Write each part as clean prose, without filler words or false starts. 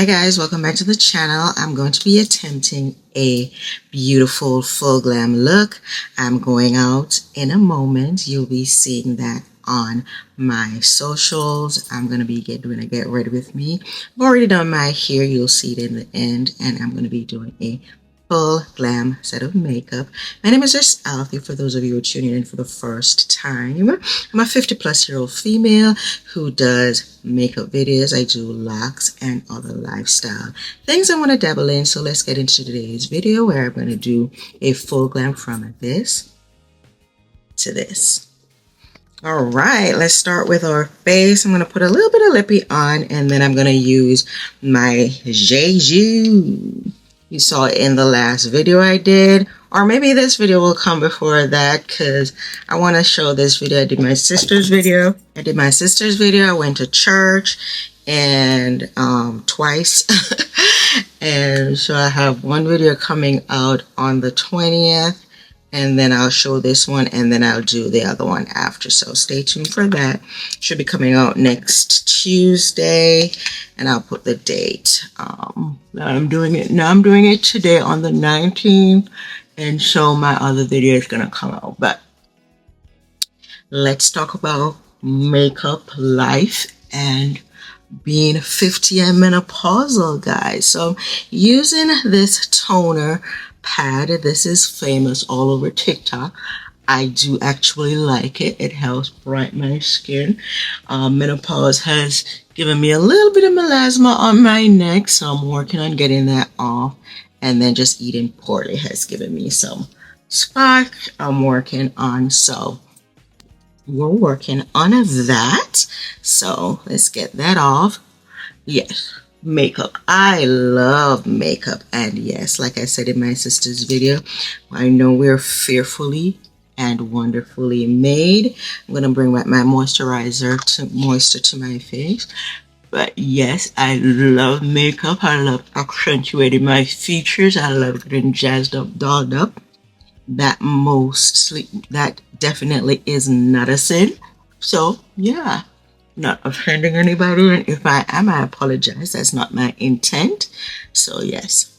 Hi guys, welcome back to the channel. I'm going to be attempting a beautiful full glam look. I'm going out in a moment. You'll be seeing that on my socials. I'm going to be doing a get ready with me. I've already done my hair. You'll see it in the end. And I'm going to be doing a full glam set of makeup. My name is just Alfie for those of you who are tuning in for the first time. I'm a 50-plus-year-old female who does makeup videos. I do locks and other lifestyle things I want to dabble in. So let's get into today's video where I'm going to do a full glam from this to this. All right, let's start with our face. I'm going to put a little bit of lippy on, and then I'm going to use my Jeju. You saw it in the last video I did, or maybe this video will come before that because I want to show this video. I did my sister's video. I went to church and twice. And so I have one video coming out on the 20th. And then I'll show this one, and then I'll do the other one after. So stay tuned for that. Should be coming out next Tuesday, and I'll put the date. I'm doing it today on the 19th, and so my other video is gonna come out. But let's talk about makeup life and being 50 and menopausal, guys. So using this toner pad, this is famous all over TikTok. I do actually like it. It helps brighten my skin. Menopause has given me a little bit of melasma on my neck, so I'm working on getting that off. And then just eating poorly has given me some spot I'm working on. So we're working on that. So let's get that off. Yes. Makeup. I love makeup, and yes, like I said in my sister's video, I know we're fearfully and wonderfully made. I'm gonna bring back my moisturizer to my face. But yes, I love makeup. I love accentuating my features. I love getting jazzed up, dolled up. That definitely is not a sin. So yeah. Not offending anybody, and if I am, I apologize. That's not my intent. So yes.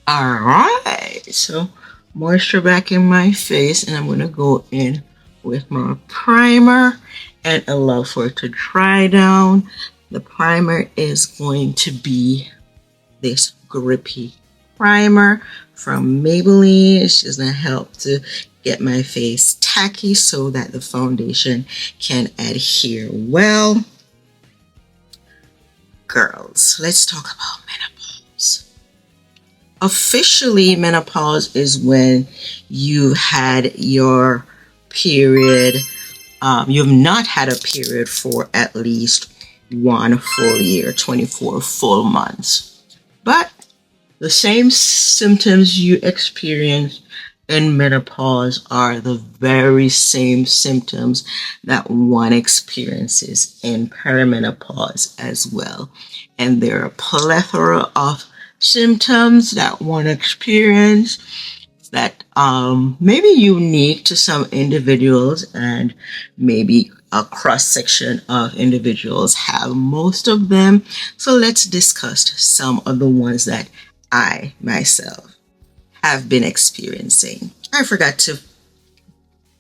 All right, so moisture back in my face, and I'm going to go in with my primer and allow for it to dry down. The primer is going to be this grippy primer from Maybelline. It's just going to help to get my face tacky so that the foundation can adhere well. Girls, let's talk about menopause. Officially, menopause is when you had your period. You've not had a period for at least one full year, 24 full months. But the same symptoms you experience in menopause are the very same symptoms that one experiences in perimenopause as well. And there are a plethora of symptoms that one experiences that may be unique to some individuals, and maybe a cross-section of individuals have most of them. So let's discuss some of the ones that I myself have been experiencing. I forgot to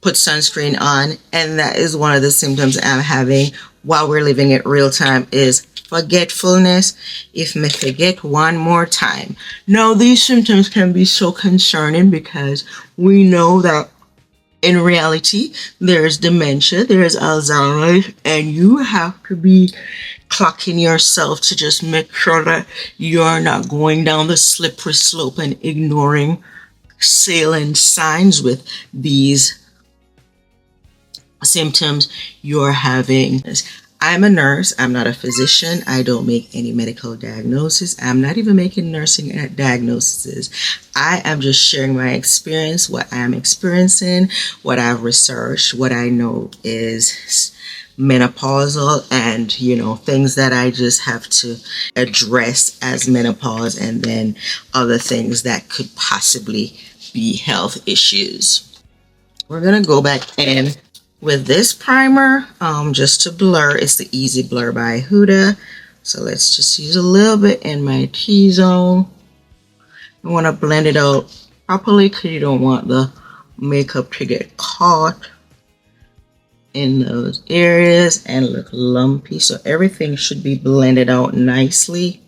put sunscreen on, and that is one of the symptoms I'm having while we're living it real time is forgetfulness. If me forget one more time. Now these symptoms can be so concerning because we know that in reality there's dementia, there's Alzheimer's, and you have to be clocking yourself to just make sure that you're not going down the slippery slope and ignoring salient signs with these symptoms you're having. I'm a nurse. I'm not a physician. I don't make any medical diagnosis. I'm not even making nursing diagnoses. I am just sharing my experience, what I'm experiencing, what I've researched, what I know is menopausal, and things that I just have to address as menopause, and then other things that could possibly be health issues. We're gonna go back in with this primer just to blur. It's the Easy Blur by Huda. So let's just use a little bit in my T-zone. I want to blend it out properly because you don't want the makeup to get caught in those areas and look lumpy. So everything should be blended out nicely.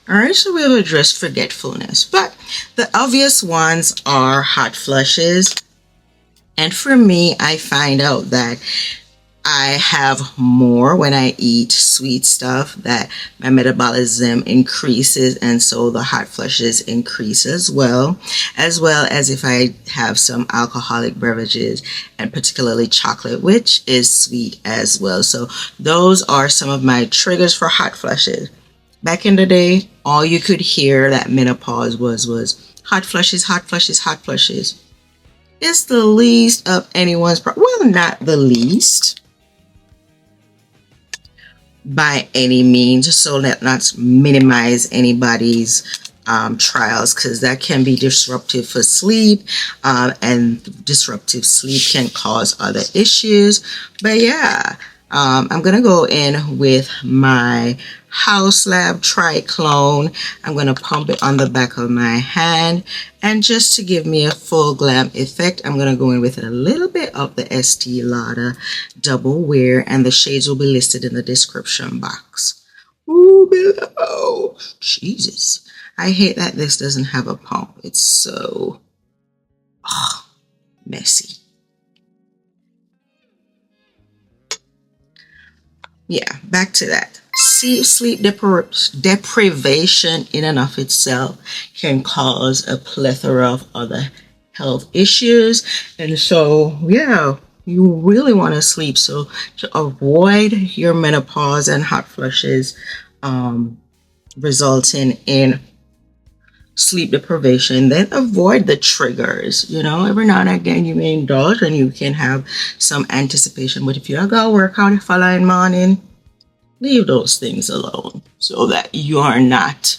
Alright, so we've addressed forgetfulness, but the obvious ones are hot flushes. And for me, I find out that I have more when I eat sweet stuff, that my metabolism increases, and so the hot flushes increase as well as if I have some alcoholic beverages, and particularly chocolate, which is sweet as well. So those are some of my triggers for hot flushes. Back in the day, all you could hear that menopause was hot flushes, hot flushes, hot flushes. It's the least of anyone's well, not the least by any means. So let's not minimize anybody's trials, because that can be disruptive for sleep, and disruptive sleep can cause other issues. But yeah, I'm gonna go in with my House Lab Triclone. I'm going to pump it on the back of my hand, and just to give me a full glam effect, I'm going to go in with a little bit of the Estee Lauder Double Wear, and the shades will be listed in the description box. Ooh, below. Jesus, I hate that this doesn't have a pump. It's so messy. Yeah, back to that. Sleep deprivation in and of itself can cause a plethora of other health issues. And so, yeah, you really want to sleep. So to avoid your menopause and hot flushes resulting in sleep deprivation, then avoid the triggers. Every now and again you may indulge and you can have some anticipation, but if you're gonna work out the following morning, leave those things alone, so that you are not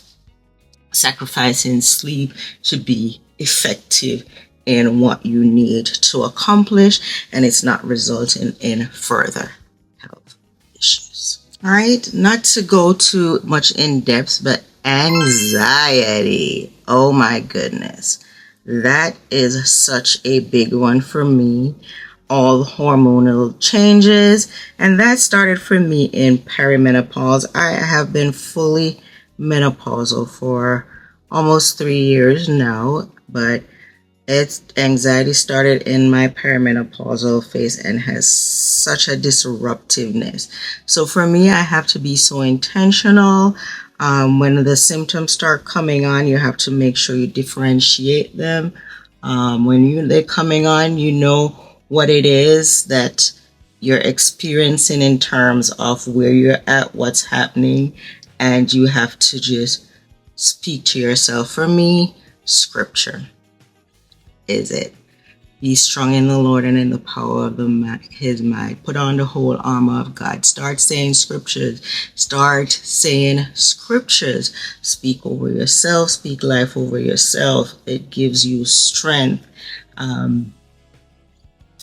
sacrificing sleep to be effective in what you need to accomplish, and it's not resulting in further health issues. All right, not to go too much in depth, but anxiety. Oh my goodness. That is such a big one for me. All hormonal changes, and that started for me in perimenopause. I have been fully menopausal for almost 3 years now, but anxiety started in my perimenopausal phase and has such a disruptiveness. So for me, I have to be so intentional. When the symptoms start coming on, you have to make sure you differentiate them. When they're coming on, you know what it is that you're experiencing in terms of where you're at, what's happening, and you have to just speak to yourself. For me, scripture is it. Be strong in the Lord and in the power of his might. Put on the whole armor of God. Start saying scriptures. Speak over yourself. Speak life over yourself. It gives you strength.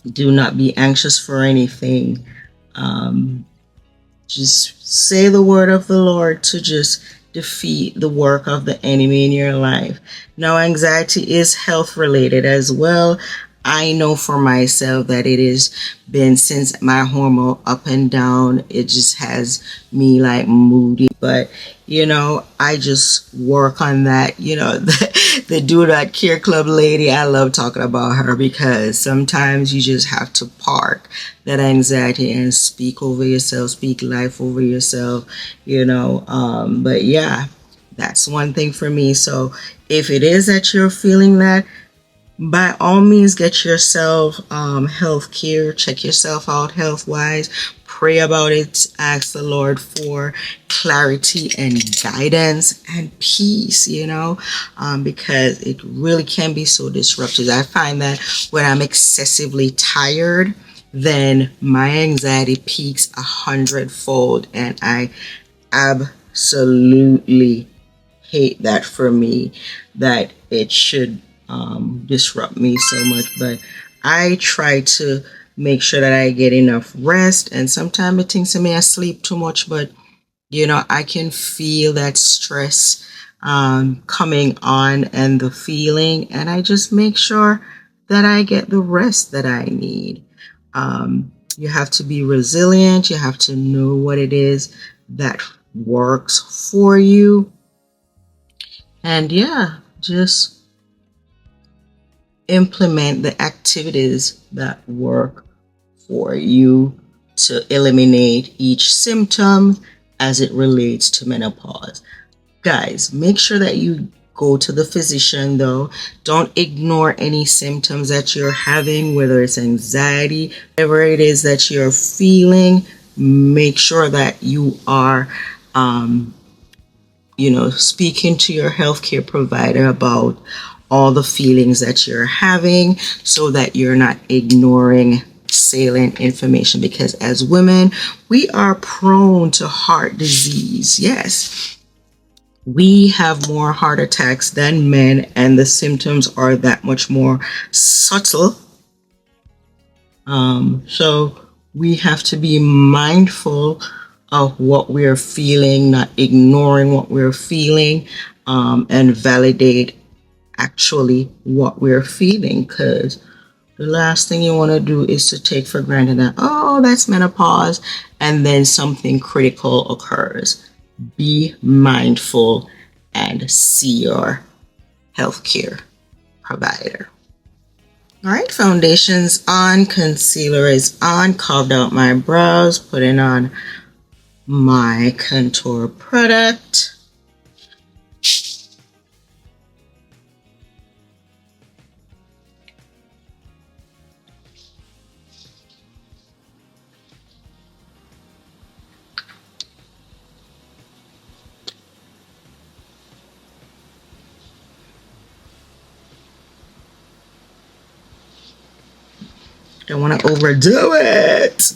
Do not be anxious for anything. Just say the word of the Lord to just defeat the work of the enemy in your life. Now, anxiety is health related as well. I know for myself that it has been since my hormone up and down. It just has me like moody, but I just work on that. The Do Not Care Club lady, I love talking about her, because sometimes you just have to park that anxiety and speak over yourself, speak life over yourself, but yeah, that's one thing for me. So if it is that you're feeling that, by all means, get yourself health care. Check yourself out health wise. Pray about it. Ask the Lord for clarity and guidance and peace, because it really can be so disruptive. I find that when I'm excessively tired, then my anxiety peaks 100-fold, and I absolutely hate that for me, that it should disrupt me so much. But I try to make sure that I get enough rest, and sometimes it thinks to me I sleep too much, but I can feel that stress coming on and the feeling, and I just make sure that I get the rest that I need. You have to be resilient. You have to know what it is that works for you. And yeah, just implement the activities that work for you to eliminate each symptom as it relates to menopause. Guys, make sure that you go to the physician though. Don't ignore any symptoms that you're having, whether it's anxiety, whatever it is that you're feeling. Make sure that you are speaking to your healthcare provider about all the feelings that you're having, so that you're not ignoring salient information, because as women, we are prone to heart disease. Yes, we have more heart attacks than men, and the symptoms are that much more subtle. So we have to be mindful of what we're feeling, not ignoring what we're feeling, and validate actually what we're feeling, because the last thing you want to do is to take for granted that, oh, that's menopause, and then something critical occurs. Be mindful and see your healthcare provider. All right, foundation's on, concealer is on, carved out my brows, putting on my contour product. Don't want to overdo it.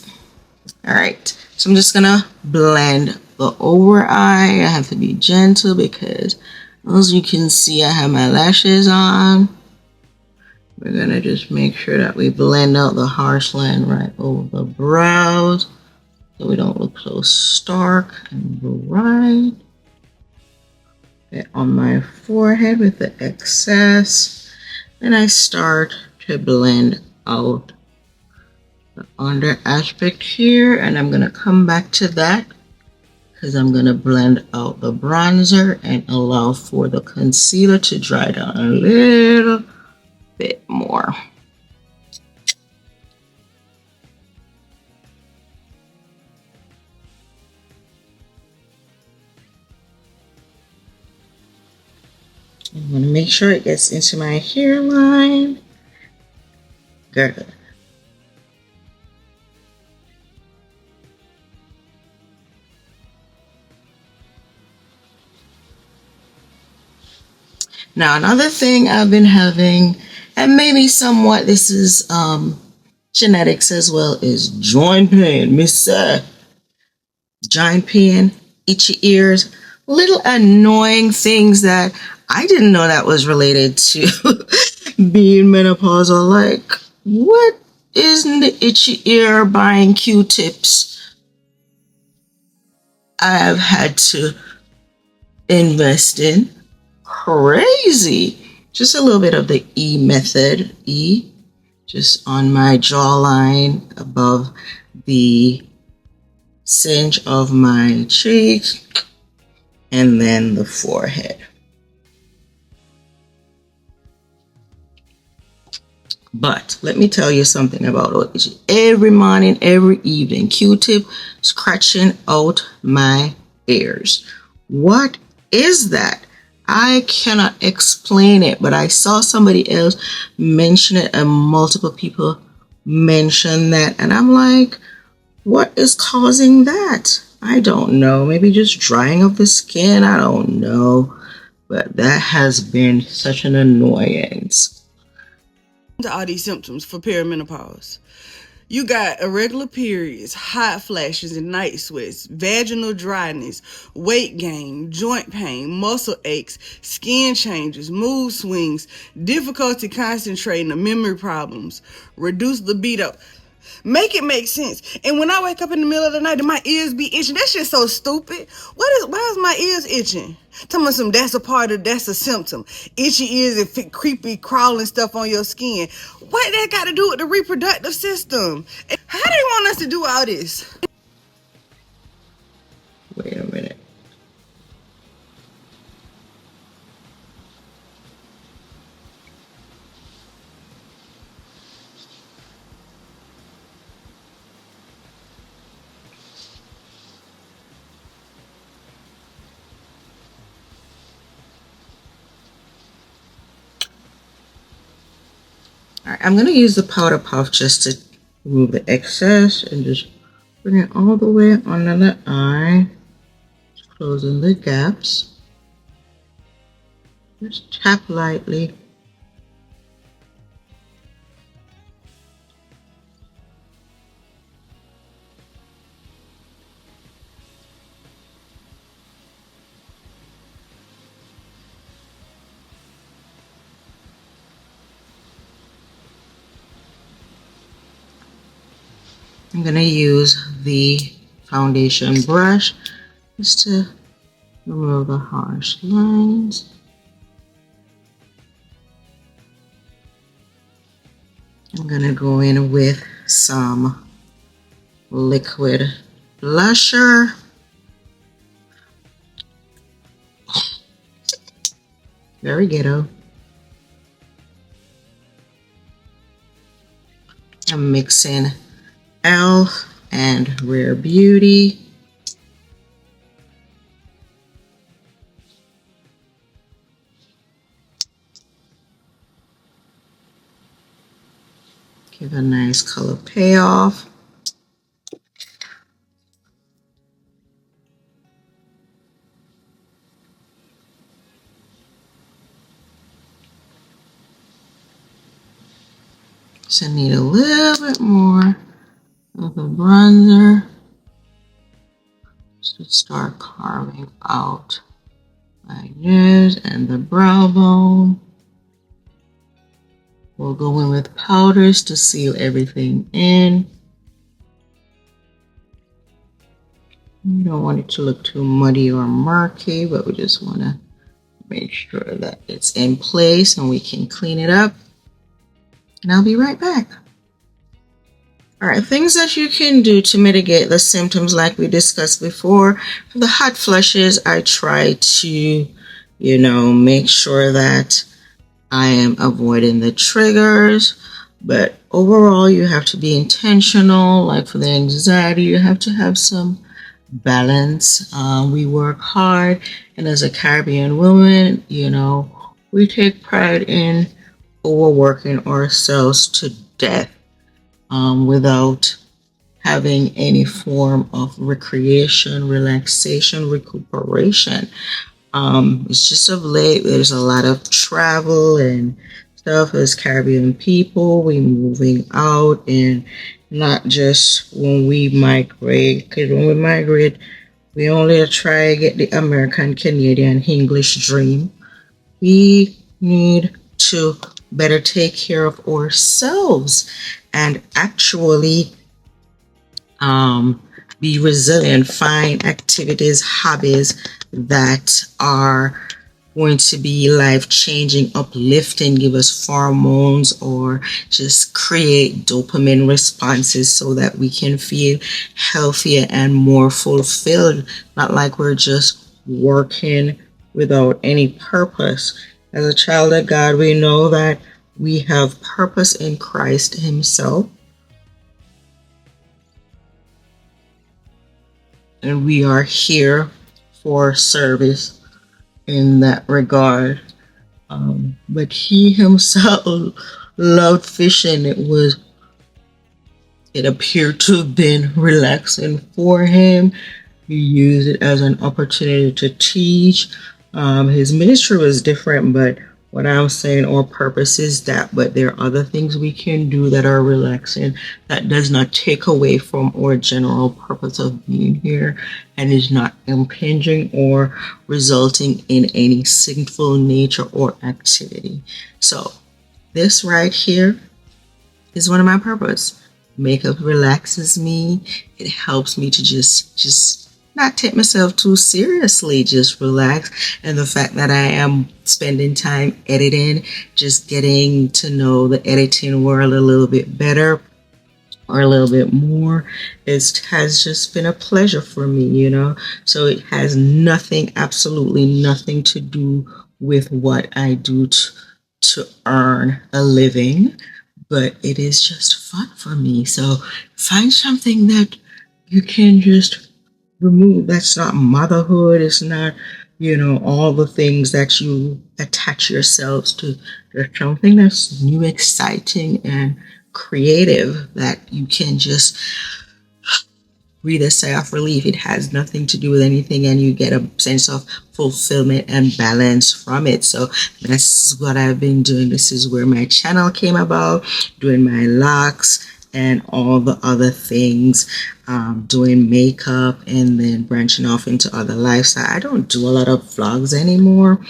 All right, so I'm just gonna blend the over eye. I have to be gentle because, as you can see, I have my lashes on. We're gonna just make sure that we blend out the harsh line right over the brows, so we don't look so stark and bright. Get on my forehead with the excess, and I start to blend out the under aspect here, and I'm gonna come back to that because I'm gonna blend out the bronzer and allow for the concealer to dry down a little bit more. I'm gonna make sure it gets into my hairline. Good. Now, another thing I've been having, and maybe somewhat this is genetics as well, is joint pain. Miss joint pain, itchy ears, little annoying things that I didn't know that was related to being menopausal. Like, what is the itchy ear buying Q-tips? I've had to invest in. Crazy. Just a little bit of the E method. E, just on my jawline above the cinch of my cheek, and then the forehead. But let me tell you something about OTG. Every morning, every evening, Q-tip scratching out my ears. What is that? I cannot explain it, but I saw somebody else mention it and multiple people mention that. And I'm like, what is causing that? I don't know. Maybe just drying of the skin. I don't know. But that has been such an annoyance. To all these symptoms for perimenopause. You got irregular periods, hot flashes and night sweats, vaginal dryness, weight gain, joint pain, muscle aches, skin changes, mood swings, difficulty concentrating, memory problems, reduced libido. Make it make sense. And when I wake up in the middle of the night and my ears be itching, that shit's so stupid. Why is my ears itching? Tell me some, that's a symptom. Itchy ears and creepy crawling stuff on your skin. What that got to do with the reproductive system? How they want us to do all this? Wait a minute. All right, I'm going to use the powder puff just to remove the excess and just bring it all the way under the eye, closing the gaps. Just tap lightly. I'm going to use the foundation brush just to remove the harsh lines. I'm going to go in with some liquid blusher. Very ghetto. I'm mixing Elf and Rare Beauty. Give a nice color payoff. So I need a little bit more of the bronzer to start carving out my nose and the brow bone. We'll go in with powders to seal everything in. We don't want it to look too muddy or murky, but we just want to make sure that it's in place and we can clean it up. And I'll be right back. All right, things that you can do to mitigate the symptoms like we discussed before. For the hot flushes, I try to, make sure that I am avoiding the triggers. But overall, you have to be intentional. Like for the anxiety, you have to have some balance. We work hard. And as a Caribbean woman, we take pride in overworking ourselves to death without having any form of recreation, relaxation, recuperation. It's just of late, there's a lot of travel and stuff as Caribbean people. We moving out, and not just when we migrate, because when we migrate, we only try to get the American, Canadian, English dream. We need to better take care of ourselves and actually be resilient, find activities, hobbies that are going to be life-changing, uplifting, give us hormones, or just create dopamine responses so that we can feel healthier and more fulfilled, not like we're just working without any purpose. As a child of God, we know that we have purpose in Christ Himself. And we are here for service in that regard. But He Himself loved fishing. It appeared to have been relaxing for Him. He used it as an opportunity to teach. His ministry was different, but what I'm saying, or purpose is that, but there are other things we can do that are relaxing that does not take away from our general purpose of being here and is not impinging or resulting in any sinful nature or activity. So this right here is one of my purpose. Makeup relaxes me. It helps me to just not take myself too seriously, just relax. And the fact that I am spending time editing, just getting to know the editing world a little bit better or a little bit more, it has just been a pleasure for me, you know. So it has nothing, absolutely nothing to do with what I do to earn a living, but it is just fun for me. So find something that you can just remove. That's not motherhood. It's not, you know, all the things that you attach yourselves to. There's something that's new, exciting, and creative that you can just breathe a sigh of relief. It has nothing to do with anything, and you get a sense of fulfillment and balance from it. So that's what I've been doing. This is where my channel came about, doing my locks and all the other things, doing makeup, and then branching off into other lifestyle. I don't do a lot of vlogs anymore,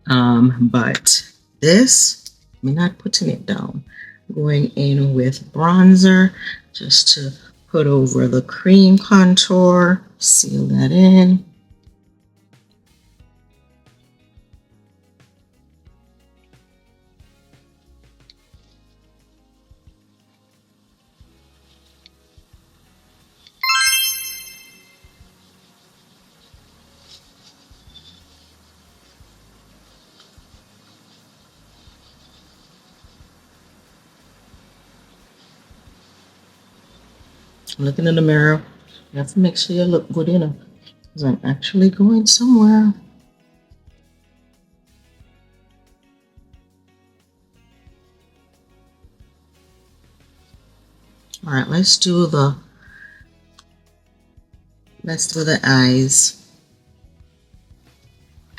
but this, I'm not putting it down. Going in with bronzer just to put over the cream contour, seal that in. Looking in the mirror, you have to make sure you look good enough because I'm actually going somewhere. All right, let's do the eyes.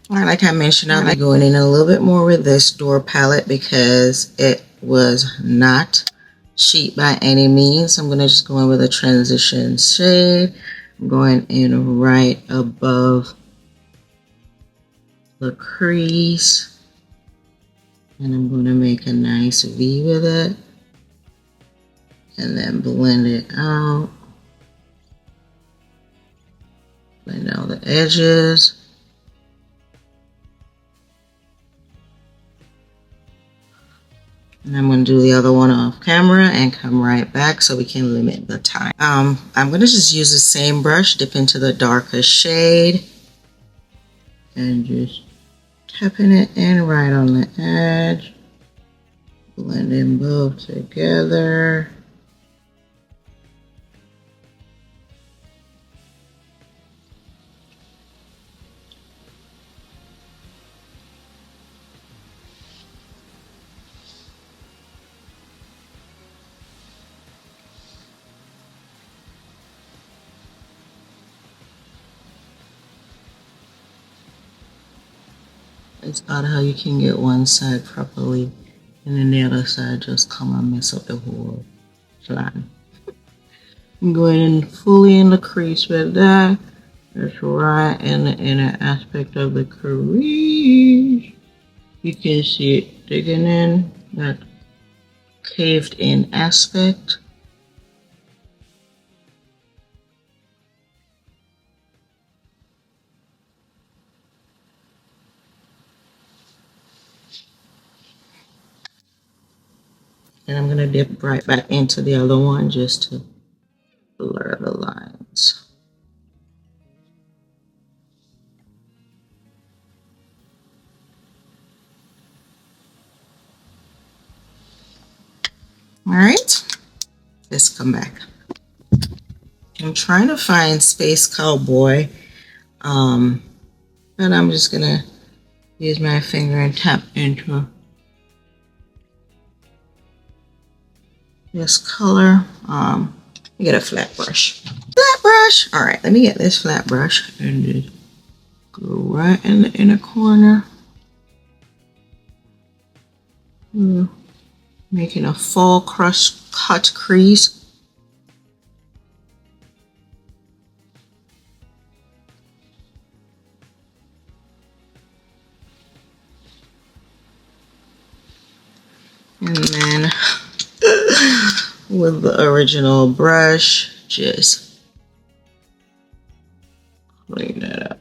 All right, like I mentioned, I'll be going in a little bit more with this Door palette because it was not cheap by any means. I'm going to just go in with a transition shade. I'm going in right above the crease, and I'm going to make a nice V with it and then blend it out. Blend out the edges. And I'm going to do the other one off camera and come right back so we can limit the time. I'm going to just use the same brush, dip into the darker shade, and just tapping it in right on the edge. Blending both together. It's odd how you can get one side properly and then the other side just come and mess up the whole plan. I'm going in fully in the crease with that. Just right in the inner aspect of the crease. You can see it digging in, that caved in aspect. And I'm going to dip right back into the other one just to blur the lines. All right, let's come back. I'm trying to find Space Cowboy, and I'm just going to use my finger and tap into this color. Let me get a flat brush. Flat brush. All right, let me get this flat brush and just go right in the inner corner. Making a full cut crease. And then with the original brush, just clean that up.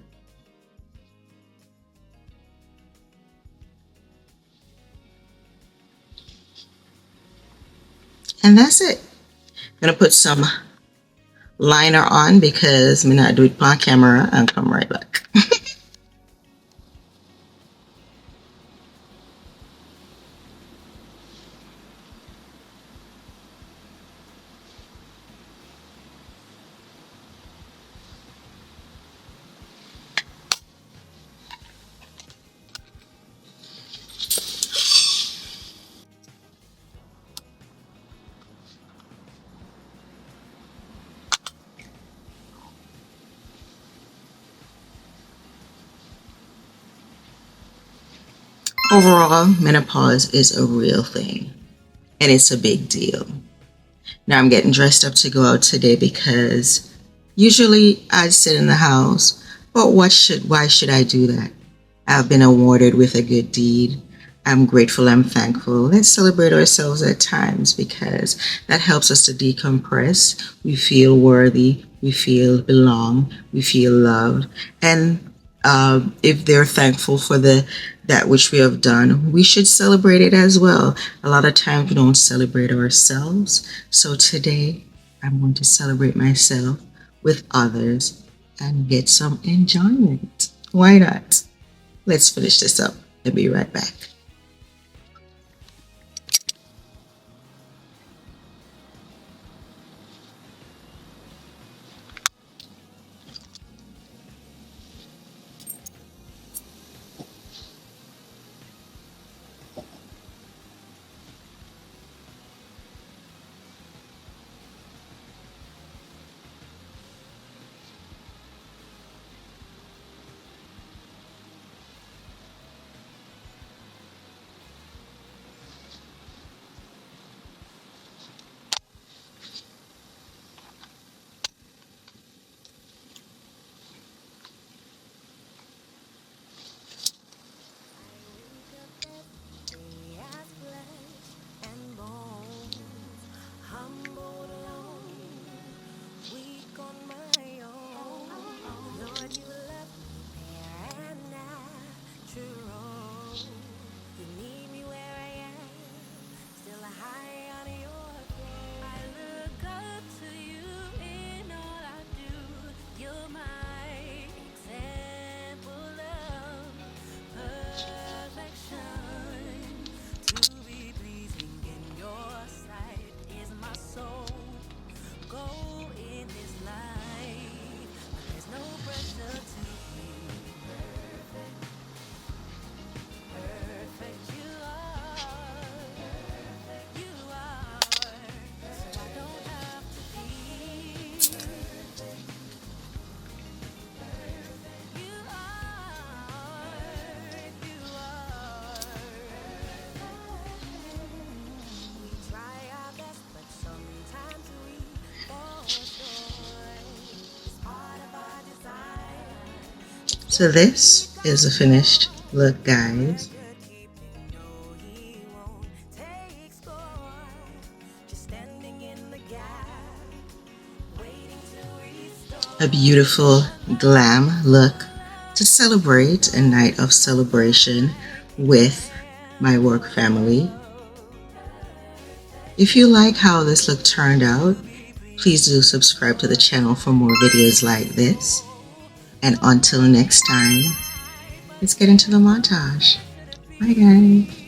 And that's it. I'm gonna put some liner on because I'm not do it on camera and come right back. Overall, menopause is a real thing and it's a big deal. Now I'm getting dressed up to go out today because usually I'd sit in the house, but why should I do that? I've been awarded with a good deed. I'm grateful, I'm thankful. Let's celebrate ourselves at times because that helps us to decompress. We feel worthy, we feel belong, we feel loved. And if they're thankful for that which we have done, we should celebrate it as well. A lot of times we don't celebrate ourselves. So today I'm going to celebrate myself with others and get some enjoyment. Why not? Let's finish this up and be right back. So this is a finished look, guys. A beautiful glam look to celebrate a night of celebration with my work family. If you like how this look turned out, please do subscribe to the channel for more videos like this. And until next time, let's get into the montage. Bye guys.